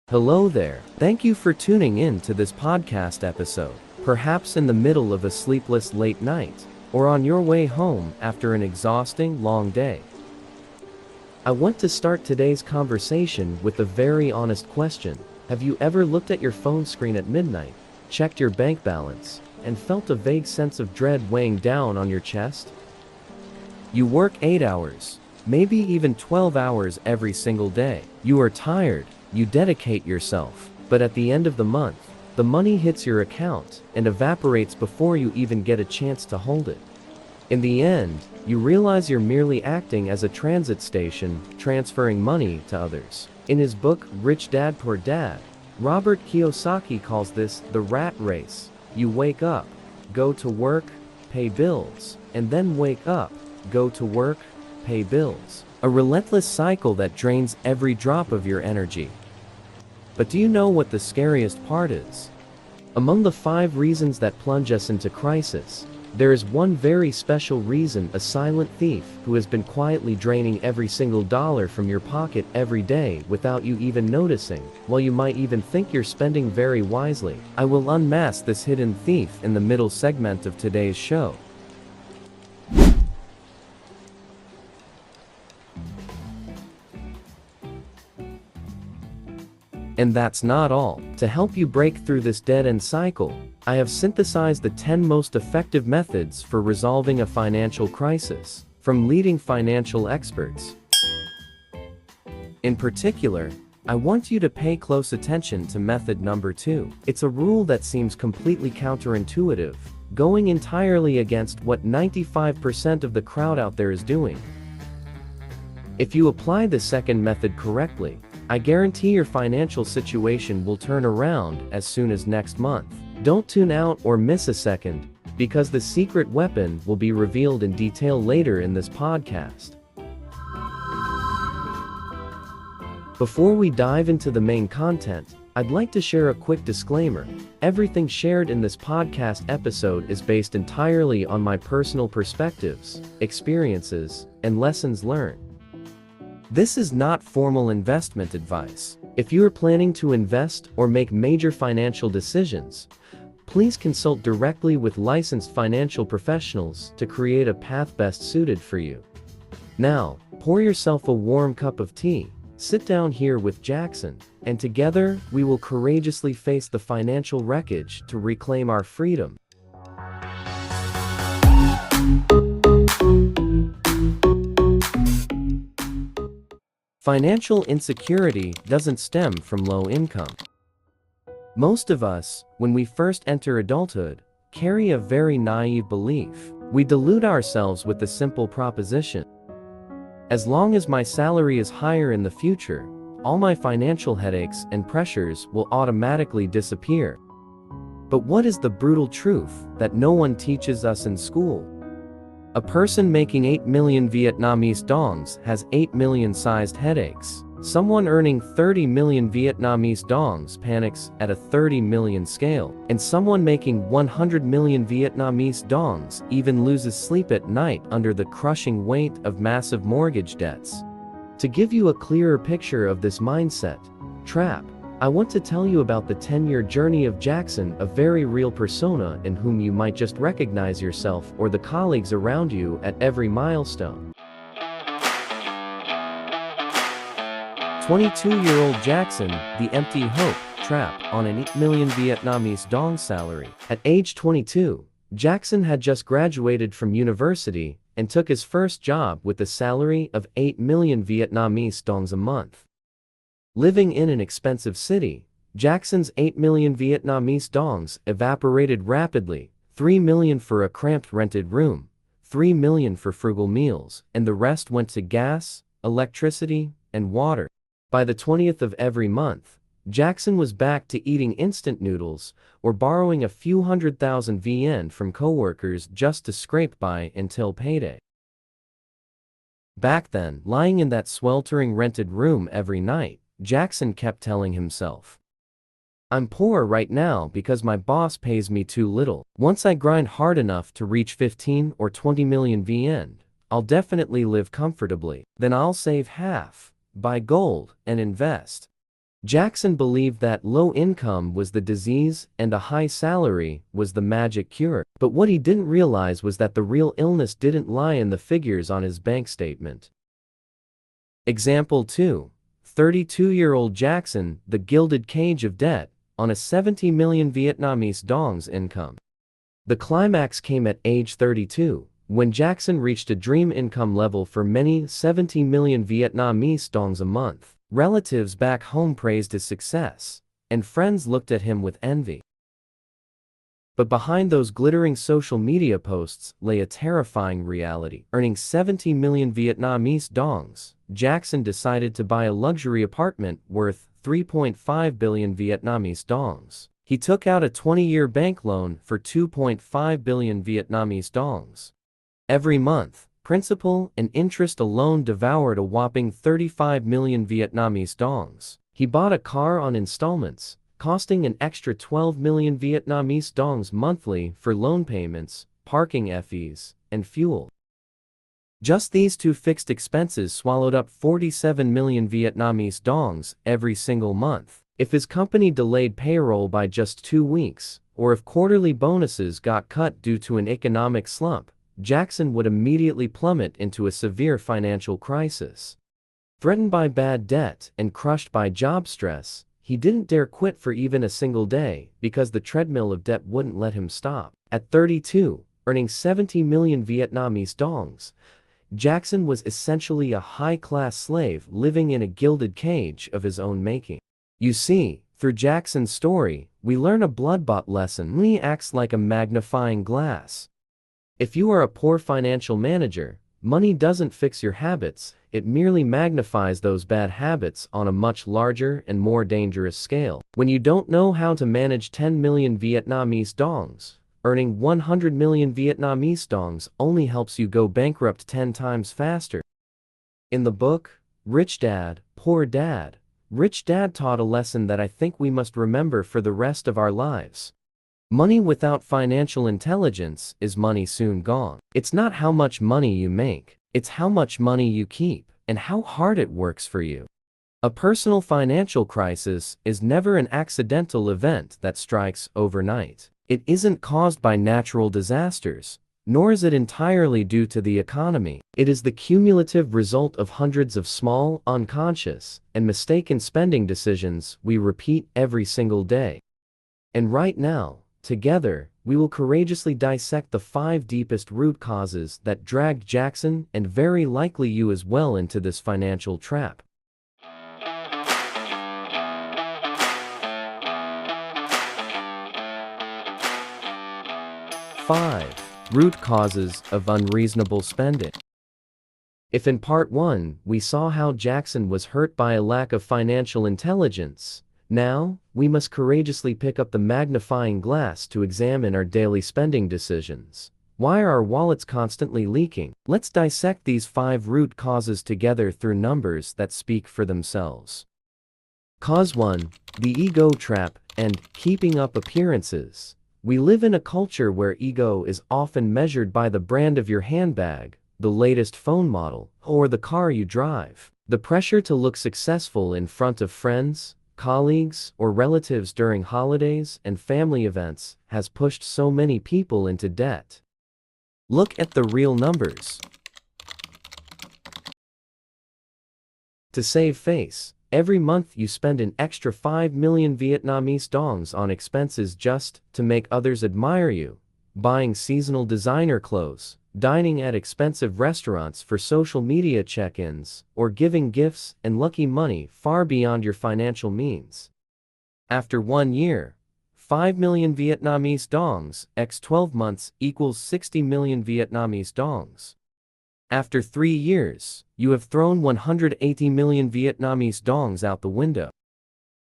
Hello there. Thank you for tuning in to this podcast episode, perhaps in the middle of a sleepless late night, or on your way home after an exhausting long day. I want to start today's conversation with a very honest question. Have you ever looked at your phone screen at midnight, checked your bank balance, and felt a vague sense of dread weighing down on your chest? You work 8 hours, maybe even 12 hours every single day. You are tired. You dedicate yourself, but at the end of the month, the money hits your account and evaporates before you even get a chance to hold it. In the end, you realize you're merely acting as a transit station, transferring money to others. In his book, Rich Dad Poor Dad, Robert Kiyosaki calls this the rat race. You wake up, go to work, pay bills, and then wake up, go to work, pay bills. A relentless cycle that drains every drop of your energy. But do you know what the scariest part is? Among the 5 reasons that plunge us into crisis, there is one very special reason: a silent thief who has been quietly draining every single dollar from your pocket every day without you even noticing, while you might even think you're spending very wisely. I will unmask this hidden thief in the middle segment of today's show. And that's not all. To help you break through this dead-end cycle, I have synthesized the 10 most effective methods for resolving a financial crisis, from leading financial experts. In particular, I want you to pay close attention to method number 2. It's a rule that seems completely counterintuitive, going entirely against what 95% of the crowd out there is doing. If you apply the second method correctly, I guarantee your financial situation will turn around as soon as next month. Don't tune out or miss a second, because the secret weapon will be revealed in detail later in this podcast. Before we dive into the main content, I'd like to share a quick disclaimer. Everything shared in this podcast episode is based entirely on my personal perspectives, experiences, and lessons learned. This is not formal investment advice. If you are planning to invest or make major financial decisions, please consult directly with licensed financial professionals to create a path best suited for you. Now, pour yourself a warm cup of tea, sit down here with Jackson, and together we will courageously face the financial wreckage to reclaim our freedom. Financial insecurity doesn't stem from low income. Most of us, when we first enter adulthood, carry a very naive belief. We delude ourselves with the simple proposition: as long as my salary is higher in the future, all my financial headaches and pressures will automatically disappear. But what is the brutal truth that no one teaches us in school? A person making 8 million Vietnamese dongs has 8 million sized headaches. Someone earning 30 million Vietnamese dongs panics at a 30 million scale. And someone making 100 million Vietnamese dongs even loses sleep at night under the crushing weight of massive mortgage debts. To give you a clearer picture of this mindset trap, I want to tell you about the 10-year journey of Jackson, a very real persona in whom you might just recognize yourself or the colleagues around you at every milestone. 22-year-old Jackson, the empty hope trap on an 8 million Vietnamese dong salary. At age 22, Jackson had just graduated from university and took his first job with a salary of 8 million Vietnamese dongs a month. Living in an expensive city, Jackson's 8 million Vietnamese dongs evaporated rapidly: 3 million for a cramped rented room, 3 million for frugal meals, and the rest went to gas, electricity, and water. By the 20th of every month, Jackson was back to eating instant noodles or borrowing a few $100,000 VN from coworkers just to scrape by until payday. Back then, lying in that sweltering rented room every night, Jackson kept telling himself, "I'm poor right now because my boss pays me too little. Once I grind hard enough to reach 15 or 20 million VN, I'll definitely live comfortably. Then I'll save half, buy gold, and invest." Jackson believed that low income was the disease and a high salary was the magic cure. But what he didn't realize was that the real illness didn't lie in the figures on his bank statement. Example 2. 32-year-old Jackson, the gilded cage of debt, on a 70 million Vietnamese dongs income. The climax came at age 32, when Jackson reached a dream income level for many 70 million Vietnamese dongs a month. Relatives back home praised his success, and friends looked at him with envy. But behind those glittering social media posts lay a terrifying reality. Earning 70 million Vietnamese dongs, Jackson decided to buy a luxury apartment worth 3.5 billion Vietnamese dongs. He took out a 20-year bank loan for 2.5 billion Vietnamese dongs. Every month, principal and interest alone devoured a whopping 35 million Vietnamese dongs. He bought a car on installments, costing an extra 12 million Vietnamese dongs monthly for loan payments, parking fees, and fuel. Just these two fixed expenses swallowed up 47 million Vietnamese dongs every single month. If his company delayed payroll by just 2 weeks, or if quarterly bonuses got cut due to an economic slump, Jackson would immediately plummet into a severe financial crisis. Threatened by bad debt and crushed by job stress, he didn't dare quit for even a single day because the treadmill of debt wouldn't let him stop. At 32, earning 70 million Vietnamese dongs, Jackson was essentially a high-class slave living in a gilded cage of his own making. You see, through Jackson's story, we learn a blood-bought lesson. Money acts like a magnifying glass. If you are a poor financial manager, money doesn't fix your habits, it merely magnifies those bad habits on a much larger and more dangerous scale. When you don't know how to manage 10 million Vietnamese dongs, earning 100 million Vietnamese dongs only helps you go bankrupt 10 times faster. In the book, Rich Dad, Poor Dad, Rich Dad taught a lesson that I think we must remember for the rest of our lives. Money without financial intelligence is money soon gone. It's not how much money you make, it's how much money you keep, and how hard it works for you. A personal financial crisis is never an accidental event that strikes overnight. It isn't caused by natural disasters, nor is it entirely due to the economy. It is the cumulative result of hundreds of small, unconscious, and mistaken spending decisions we repeat every single day. And right now, together, we will courageously dissect the 5 deepest root causes that dragged Jackson and very likely you as well into this financial trap. 5. Root causes of unreasonable spending. If in part 1 we saw how Jackson was hurt by a lack of financial intelligence, now we must courageously pick up the magnifying glass to examine our daily spending decisions. Why are our wallets constantly leaking? Let's dissect these 5 root causes together through numbers that speak for themselves. Cause 1. The ego trap and keeping up appearances. We live in a culture where ego is often measured by the brand of your handbag, the latest phone model, or the car you drive. The pressure to look successful in front of friends, colleagues, or relatives during holidays and family events has pushed so many people into debt. Look at the real numbers. To save face, every month you spend an extra 5 million Vietnamese dongs on expenses just to make others admire you, buying seasonal designer clothes, dining at expensive restaurants for social media check-ins, or giving gifts and lucky money far beyond your financial means. After 1 year, 5 million Vietnamese dongs x 12 months equals 60 million Vietnamese dongs. After 3 years, you have thrown 180 million Vietnamese dongs out the window.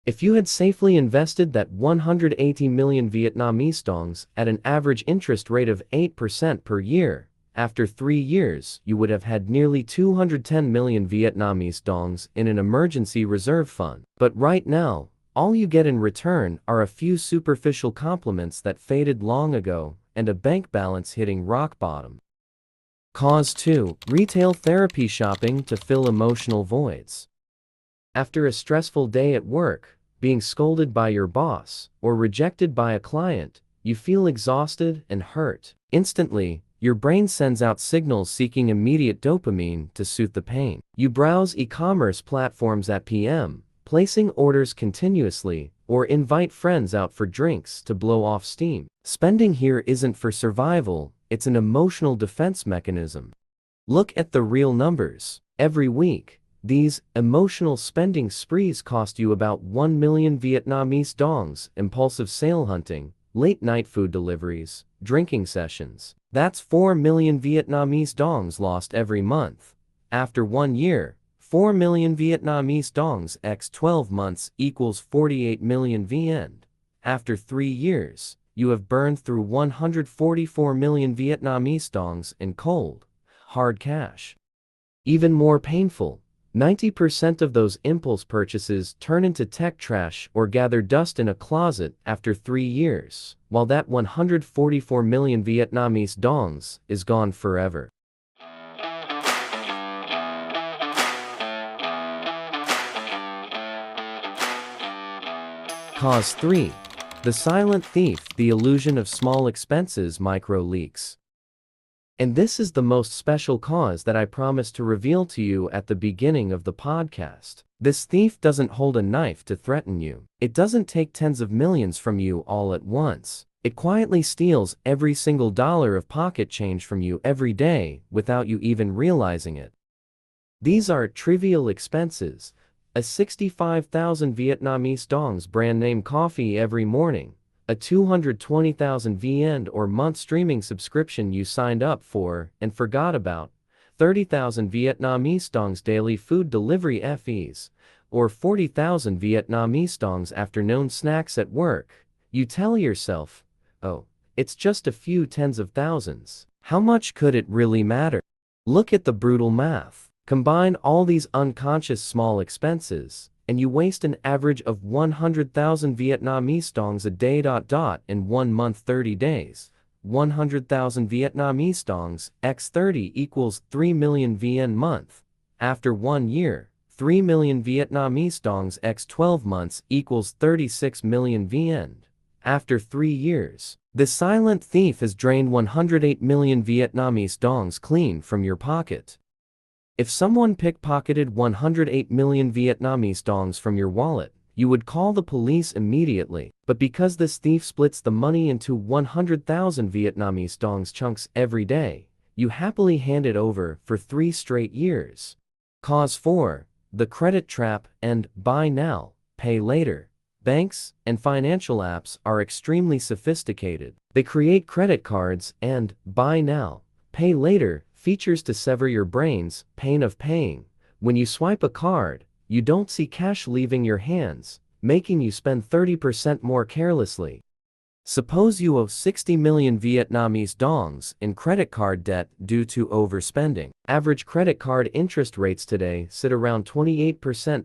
If you had safely invested that 180 million Vietnamese dongs at an average interest rate of 8% per year, after 3 years you would have had nearly 210 million Vietnamese dongs in an emergency reserve fund. But right now, all you get in return are a few superficial compliments that faded long ago and a bank balance hitting rock bottom. Cause 2. Retail therapy shopping to fill emotional voids. After a stressful day at work, being scolded by your boss, or rejected by a client, you feel exhausted and hurt. Instantly, your brain sends out signals seeking immediate dopamine to soothe the pain. You browse e-commerce platforms at p.m., placing orders continuously, or invite friends out for drinks to blow off steam. Spending here isn't for survival, it's an emotional defense mechanism. Look at the real numbers. Every week, these emotional spending sprees cost you about 1 million Vietnamese dongs, impulsive sale hunting, late-night food deliveries, drinking sessions. That's 4 million Vietnamese dongs lost every month. After 1 year, 4 million Vietnamese dongs x 12 months equals 48 million VN. After 3 years, you have burned through 144 million Vietnamese dongs in cold, hard cash. Even more painful, 90% of those impulse purchases turn into tech trash or gather dust in a closet after 3 years, while that 144 million Vietnamese dongs is gone forever. Cause 3. The silent thief, the illusion of small expenses, micro leaks. And this is the most special cause that I promised to reveal to you at the beginning of the podcast. This thief doesn't hold a knife to threaten you. It doesn't take tens of millions from you all at once. It quietly steals every single dollar of pocket change from you every day without you even realizing it. These are trivial expenses. A 65,000 Vietnamese dongs brand name coffee every morning, a 220,000 VN or month streaming subscription you signed up for and forgot about, 30,000 Vietnamese dongs daily food delivery fees, or 40,000 Vietnamese dongs afternoon snacks at work. You tell yourself, oh, it's just a few tens of thousands. How much could it really matter? Look at the brutal math. Combine all these unconscious small expenses, and you waste an average of 100,000 Vietnamese dongs a day. In 1 month 30 days, 100,000 Vietnamese dongs x 30 equals 3 million VN month. After 1 year, 3 million Vietnamese dongs x 12 months equals 36 million VN. After 3 years, the silent thief has drained 108 million Vietnamese dongs clean from your pocket. If someone pickpocketed 108 million Vietnamese dongs from your wallet, you would call the police immediately. But because this thief splits the money into 100,000 Vietnamese dongs chunks every day, you happily hand it over for 3 straight years. Cause 4. The credit trap and buy now, pay later. Banks and financial apps are extremely sophisticated. They create credit cards and buy now, pay later features to sever your brain's pain of paying. When you swipe a card, you don't see cash leaving your hands, making you spend 30% more carelessly. Suppose you owe 60 million Vietnamese dongs in credit card debt due to overspending. Average credit card interest rates today sit around 28%,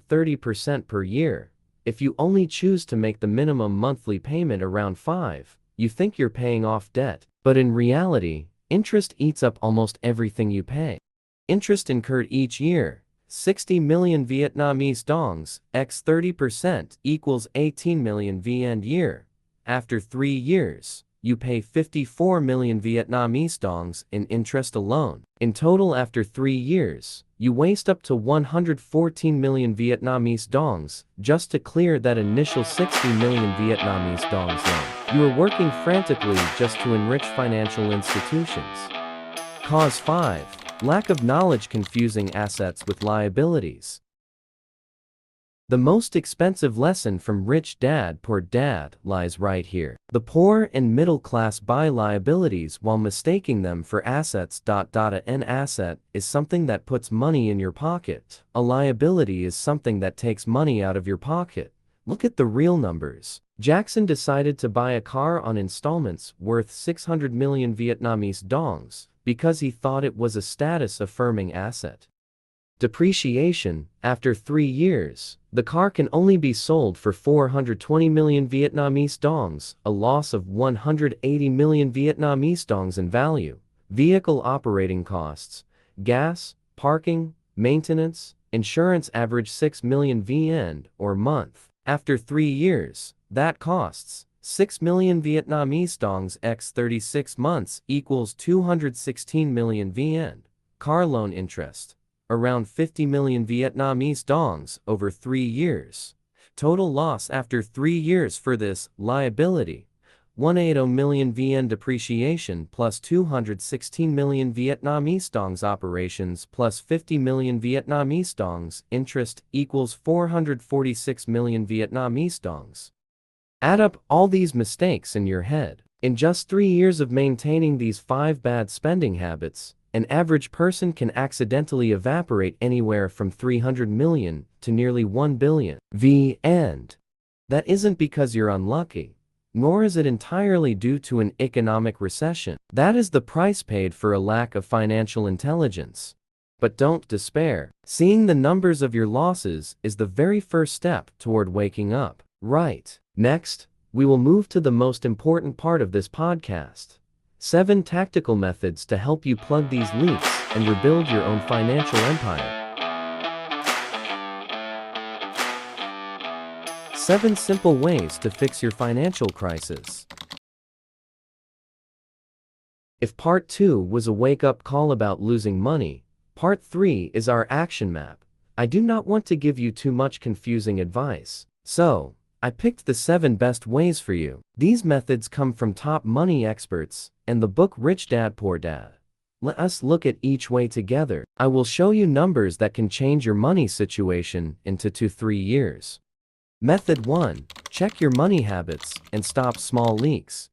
30% per year. If you only choose to make the minimum monthly payment around 5, you think you're paying off debt. But in reality, interest eats up almost everything you pay. Interest incurred each year, 60 million Vietnamese dongs, x 30% equals 18 million VN year. After 3 years, you pay 54 million Vietnamese dongs in interest alone. In total, after 3 years, you waste up to 114 million Vietnamese dongs just to clear that initial 60 million Vietnamese dongs loan. You are working frantically just to enrich financial institutions. Cause 5. Lack of knowledge, confusing assets with liabilities. The most expensive lesson from Rich Dad Poor Dad lies right here. The poor and middle class buy liabilities while mistaking them for assets. An asset is something that puts money in your pocket. A liability is something that takes money out of your pocket. Look at the real numbers. Jackson decided to buy a car on installments worth 600 million Vietnamese dongs because he thought it was a status-affirming asset. Depreciation. After 3 years, the car can only be sold for 420 million Vietnamese dongs, a loss of 180 million Vietnamese dongs in value. Vehicle operating costs, gas, parking, maintenance, insurance average 6 million VN or month. After 3 years, that costs 6 million Vietnamese dongs x 36 months equals 216 million VN. Car loan interest, around 50 million Vietnamese dongs over 3 years. Total loss after 3 years for this liability, 180 million VN depreciation plus 216 million Vietnamese dongs operations plus 50 million Vietnamese dongs interest equals 446 million Vietnamese dongs. Add up all these mistakes in your head. In just 3 years of maintaining these 5 bad spending habits, an average person can accidentally evaporate anywhere from 300 million to nearly 1 billion VN. That isn't because you're unlucky, nor is it entirely due to an economic recession. That is the price paid for a lack of financial intelligence. But don't despair. Seeing the numbers of your losses is the very first step toward waking up. Right. Next, we will move to the most important part of this podcast. 7 tactical methods to help you plug these leaks and rebuild your own financial empire. 7 simple ways to fix your financial crisis. If part 2 was a wake-up call about losing money, part 3 is our action map. I do not want to give you too much confusing advice, so I picked the 7 best ways for you. These methods come from top money experts and the book Rich Dad Poor Dad. Let us look at each way together. I will show you numbers that can change your money situation in 2 to 3 years. Method 1. Check your money habits and stop small leaks.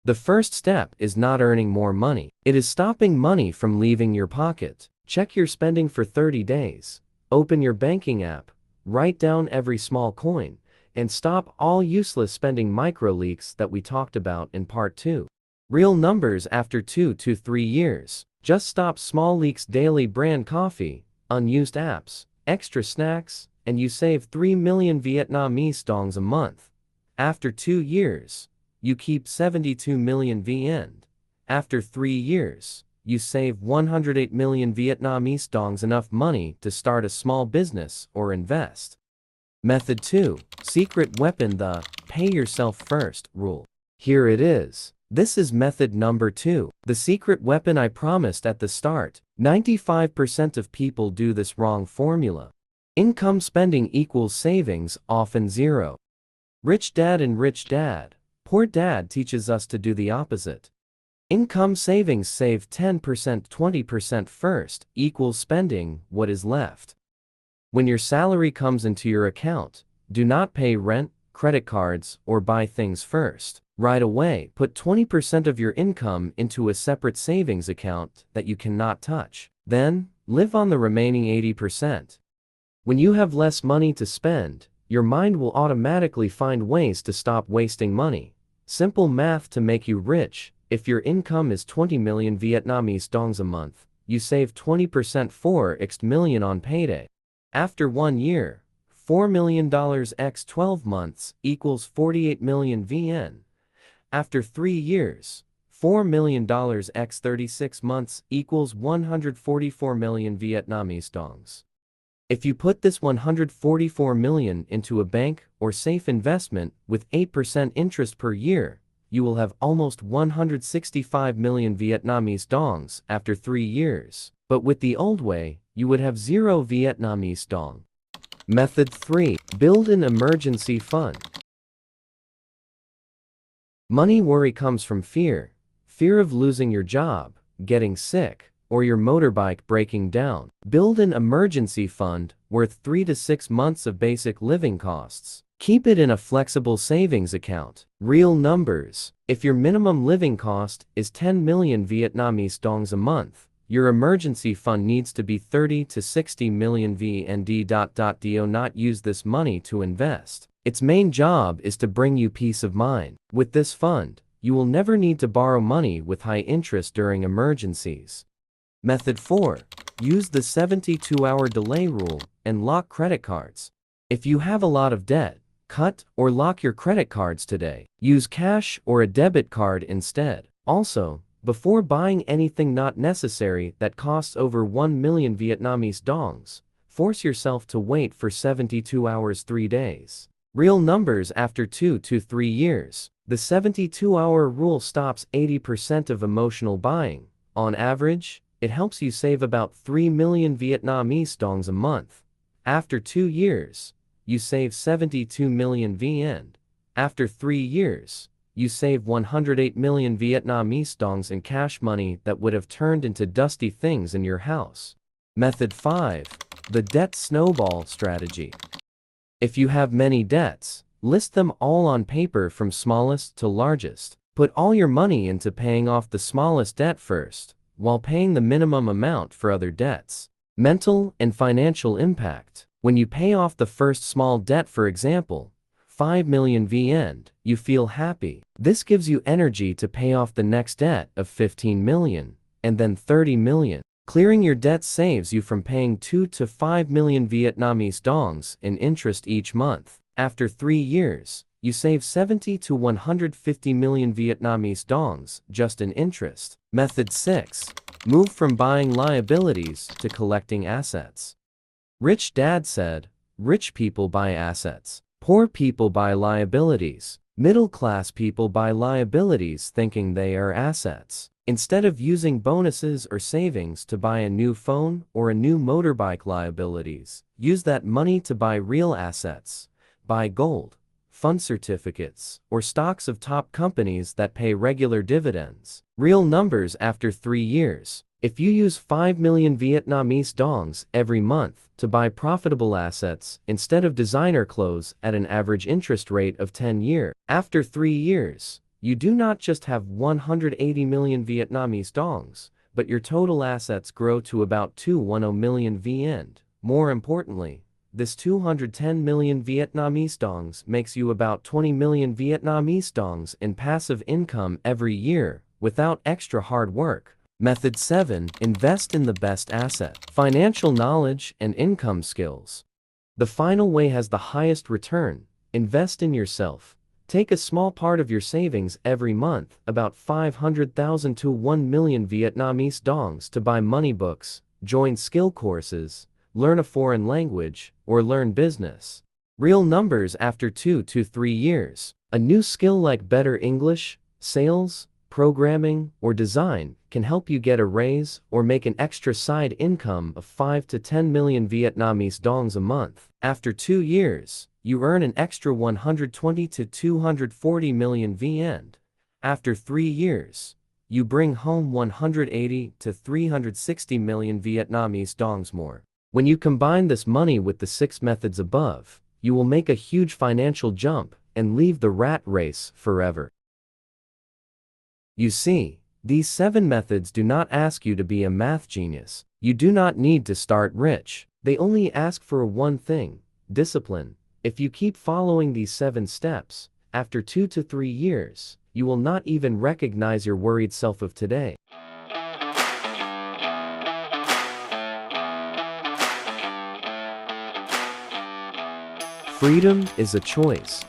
The first step is not earning more money. It is stopping money from leaving your pocket. Check your spending for 30 days. Open your banking app, write down every small coin, and stop all useless spending micro leaks that we talked about in part 2. Real numbers after 2 to 3 years. Just stop small leaks: daily brand coffee, unused apps, extra snacks, and you save 3 million Vietnamese dongs a month. After 2 years, you keep 72 million VN. After 3 years, you save 108 million Vietnamese dongs, enough money to start a small business or invest. Method 2. Secret weapon: the pay yourself first rule. Here it is. This is method number 2. The secret weapon I promised at the start. 95% of people do this wrong formula. Income spending equals savings, often zero. Rich Dad and Rich Dad Poor Dad teaches us to do the opposite. Income savings: save 10%, 20% first, equals spending what is left. When your salary comes into your account, do not pay rent, credit cards, or buy things first. Right away, put 20% of your income into a separate savings account that you cannot touch. Then, live on the remaining 80%. When you have less money to spend, your mind will automatically find ways to stop wasting money. Simple math to make you rich: if your income is 20 million Vietnamese dongs a month, you save 20%, 4x million on payday. After 1 year, $4 million x 12 months equals 48 million VN. After 3 years, $4 million x 36 months equals 144 million Vietnamese dongs. If you put this 144 million into a bank or safe investment with 8% interest per year, you will have almost 165 million Vietnamese dongs after 3 years. But with the old way, you would have 0 Vietnamese dong. Method 3. Build an emergency fund. Money worry comes from fear. Fear of losing your job, getting sick, or your motorbike breaking down. Build an emergency fund worth 3 to 6 months of basic living costs. Keep it in a flexible savings account. Real numbers: if your minimum living cost is 10 million Vietnamese dongs a month, your emergency fund needs to be 30 to 60 million VND. Do not use this money to invest. Its main job is to bring you peace of mind. With this fund, you will never need to borrow money with high interest during emergencies. Method 4. Use the 72-hour delay rule and lock credit cards. If you have a lot of debt, cut or lock your credit cards today. Use cash or a debit card instead. Also, before buying anything not necessary that costs over 1 million Vietnamese dongs, Force yourself to wait for 72 hours 3 days. Real numbers after 2 to 3 years. The 72-hour rule stops 80% of emotional buying. On average, it helps you save about 3 million Vietnamese dongs a month. After 2 years, you save 72 million VN. After 3 years, you save 108 million Vietnamese dongs in cash money that would have turned into dusty things in your house. Method 5. The debt snowball strategy. If you have many debts, list them all on paper from smallest to largest. Put all your money into paying off the smallest debt first, while paying the minimum amount for other debts. Mental and financial impact. When you pay off the first small debt, for example, 5 million VN, you feel happy. This gives you energy to pay off the next debt of 15 million, and then 30 million. Clearing your debt saves you from paying 2 to 5 million Vietnamese dongs in interest each month. After 3 years, you save 70 to 150 million Vietnamese dongs just in interest. Method 6. Move from buying liabilities to collecting assets. Rich Dad said, rich people buy assets. Poor people buy liabilities. Middle-class people buy liabilities thinking they are assets. Instead of using bonuses or savings to buy a new phone or a new motorbike liabilities, use that money to buy real assets. Buy gold, fund certificates, or stocks of top companies that pay regular dividends. Real numbers after 3 years. If you use 5 million Vietnamese dongs every month to buy profitable assets instead of designer clothes at an average interest rate of 10 years, after 3 years, you do not just have 180 million Vietnamese dongs, but your total assets grow to about 210 million VN. More importantly, this 210 million Vietnamese dongs makes you about 20 million Vietnamese dongs in passive income every year without extra hard work. Method 7. Invest in the best asset. Financial knowledge and income skills. The final way has the highest return. Invest in yourself. Take a small part of your savings every month, about 500,000 to 1 million Vietnamese dongs, to buy money books, join skill courses, learn a foreign language, or learn business. Real numbers after 2 to 3 years. A new skill like better English, sales, programming, or design can help you get a raise or make an extra side income of 5 to 10 million Vietnamese dongs a month. After 2 years, you earn an extra 120 to 240 million VN. After 3 years, you bring home 180 to 360 million Vietnamese dongs more. When you combine this money with the 6 methods above, you will make a huge financial jump and leave the rat race forever. You see, these 7 methods do not ask you to be a math genius. You do not need to start rich. They only ask for one thing: discipline. If you keep following these 7 steps, after 2 to 3 years, you will not even recognize your worried self of today. Freedom is a choice.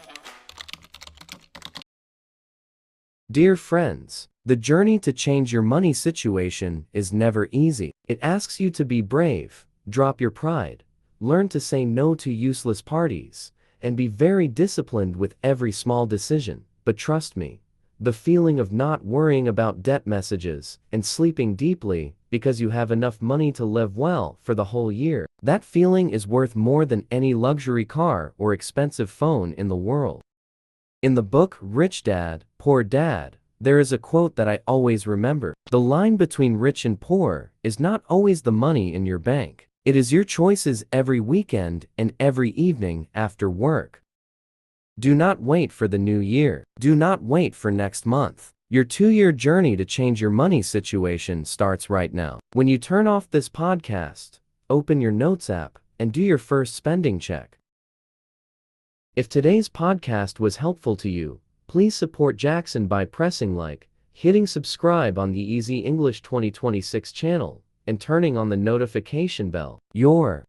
Dear friends, the journey to change your money situation is never easy. It asks you to be brave, drop your pride, learn to say no to useless parties, and be very disciplined with every small decision. But trust me, the feeling of not worrying about debt messages and sleeping deeply because you have enough money to live well for the whole year, that feeling is worth more than any luxury car or expensive phone in the world. In the book Rich Dad, Poor Dad, there is a quote that I always remember. The line between rich and poor is not always the money in your bank. It is your choices every weekend and every evening after work. Do not wait for the new year. Do not wait for next month. Your 2-year journey to change your money situation starts right now. When you turn off this podcast, open your notes app and do your first spending check. If today's podcast was helpful to you, please support Jackson by pressing like, hitting subscribe on the Easy English 2026 channel, and turning on the notification bell. Your